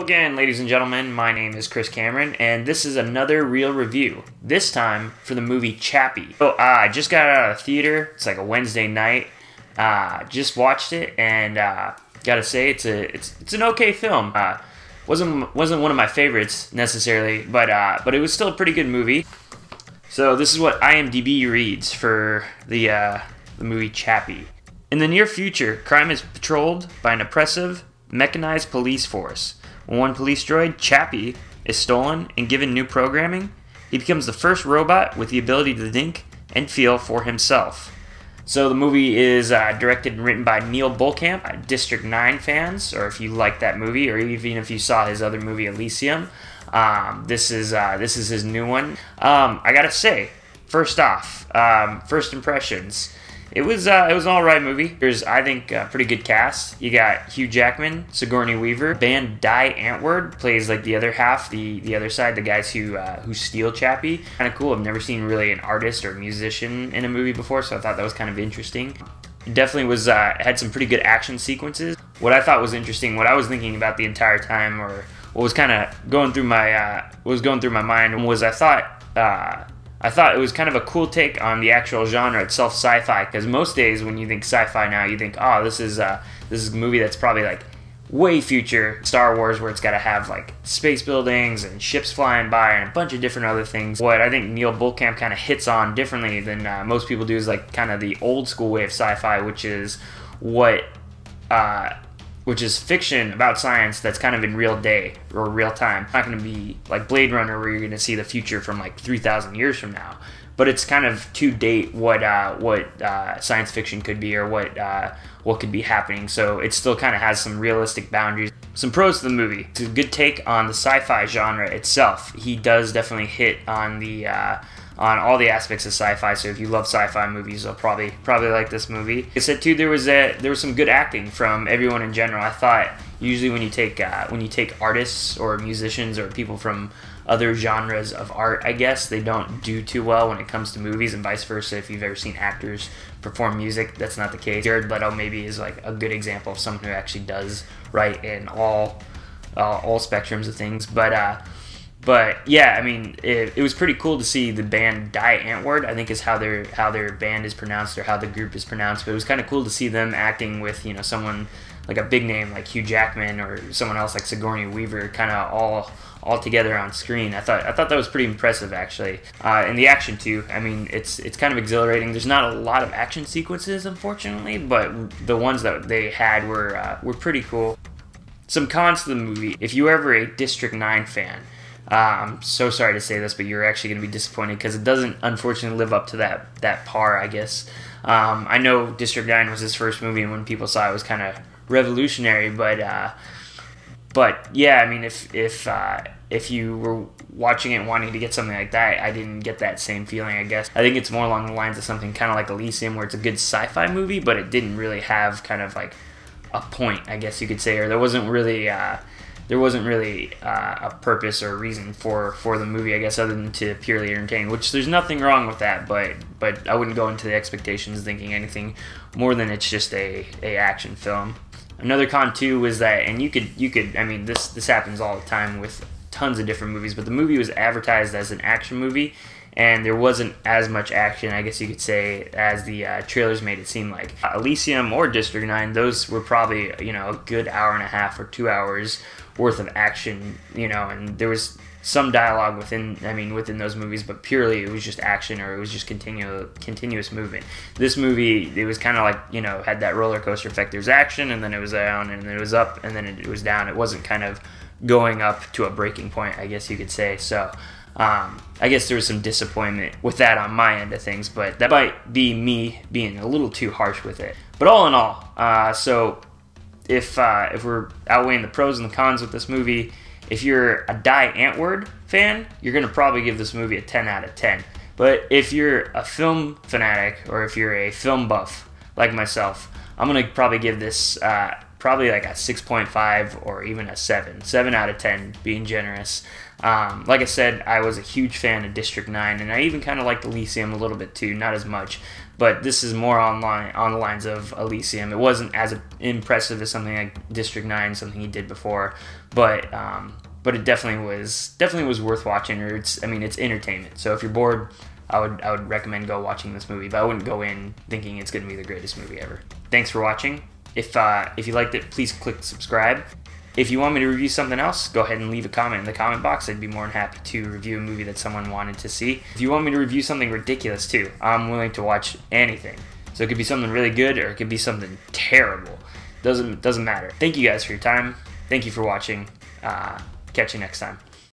Again, ladies and gentlemen, my name is Chris Cameron, and this is another real review. This time for the movie CHAPPiE. So, I just got out of the theater. It's like a Wednesday night. Just watched it, and gotta say, it's an okay film. Wasn't one of my favorites necessarily, but it was still a pretty good movie. So this is what IMDB reads for the movie CHAPPiE. In the near future, crime is patrolled by an oppressive, mechanized police force. When one police droid, CHAPPiE, is stolen and given new programming, he becomes the first robot with the ability to think and feel for himself. So the movie is directed and written by Neil Blomkamp. District 9 fans, or if you like that movie, or even if you saw his other movie Elysium, this is his new one. I gotta say, first off, first impressions. It was an alright movie. There's, I think, a pretty good cast. You got Hugh Jackman, Sigourney Weaver. Band Die Antwoord plays like the other half, the other side, the guys who steal CHAPPiE. Kind of cool. I've never seen really an artist or musician in a movie before, so I thought that was kind of interesting. It definitely was had some pretty good action sequences. What I thought was interesting, what I was thinking about the entire time, or what was kind of going through my mind, was I thought it was kind of a cool take on the actual genre itself, sci-fi, because most days when you think sci-fi now, you think, oh, this is a movie that's probably like way future Star Wars, where it's got to have like space buildings and ships flying by and a bunch of different other things. What I think Neil Blomkamp kind of hits on differently than most people do is like kind of the old school way of sci-fi, which is fiction about science that's kind of in real day or real time. It's not going to be like Blade Runner, where you're going to see the future from like 3,000 years from now, but it's kind of to date what science fiction could be, or what could be happening. So it still kind of has some realistic boundaries. Some pros to the movie: it's a good take on the sci-fi genre itself. He does definitely hit on the on all the aspects of sci-fi. So if you love sci-fi movies, you'll probably like this movie. Like I said too, there was some good acting from everyone in general. I thought usually when you take artists or musicians or people from other genres of art, I guess, they don't do too well when it comes to movies, and vice versa. If you've ever seen actors perform music, that's not the case. Jared Leto maybe is like a good example of someone who actually does right in all spectrums of things. But yeah, I mean, it was pretty cool to see the band Die Antwoord, I think is how their band is pronounced, or how the group is pronounced. But it was kind of cool to see them acting with, someone like a big name like Hugh Jackman, or someone else like Sigourney Weaver, kind of all together on screen. I thought that was pretty impressive, actually. And the action too. I mean, it's kind of exhilarating. There's not a lot of action sequences, unfortunately, but the ones that they had were pretty cool. Some cons to the movie: if you were ever a District 9 fan, I'm so sorry to say this, but you're actually going to be disappointed, because it doesn't, unfortunately, live up to that par, I guess. I know District 9 was his first movie, and when people saw it, it was kind of revolutionary, but yeah, I mean, if you were watching it and wanting to get something like that, I didn't get that same feeling, I guess. I think it's more along the lines of something kind of like Elysium, where it's a good sci-fi movie, but it didn't really have kind of like a point, I guess you could say, or there wasn't really a purpose or reason for the movie, I guess, other than to purely entertain, which there's nothing wrong with that, but I wouldn't go into the expectations thinking anything more than it's just a action film. Another con too was that, and you could, I mean, this happens all the time with tons of different movies, but the movie was advertised as an action movie, and there wasn't as much action, I guess you could say, as the trailers made it seem like. Elysium or District 9, those were probably, a good hour and a half or 2 hours worth of action, and there was some dialogue within those movies, but purely it was just action, or it was just continuous movement. This movie, it was kind of like, had that roller coaster effect. There was action, and then it was down, and then it was up, and then it was down. It wasn't kind of going up to a breaking point, I guess you could say. So I guess there was some disappointment with that on my end of things, but that might be me being a little too harsh with it. But all in all, so if we're outweighing the pros and the cons with this movie, if you're a Die Antwoord fan, you're going to probably give this movie a 10 out of 10. But if you're a film fanatic, or if you're a film buff like myself, I'm going to probably give this probably like a 6.5 or even a 7 out of 10, being generous. Like I said, I was a huge fan of District 9, and I even kind of liked Elysium a little bit too, not as much. but this is more on the lines of Elysium. It wasn't as impressive as something like District 9, something he did before, but it definitely was worth watching. Or it's entertainment. So if you're bored, I would recommend watching this movie, but I wouldn't go in thinking it's going to be the greatest movie ever. Thanks for watching. If you liked it, please click subscribe. If you want me to review something else, go ahead and leave a comment in the comment box. I'd be more than happy to review a movie that someone wanted to see. If you want me to review something ridiculous too, I'm willing to watch anything. So it could be something really good or it could be something terrible. Doesn't matter. Thank you guys for your time. Thank you for watching. Catch you next time.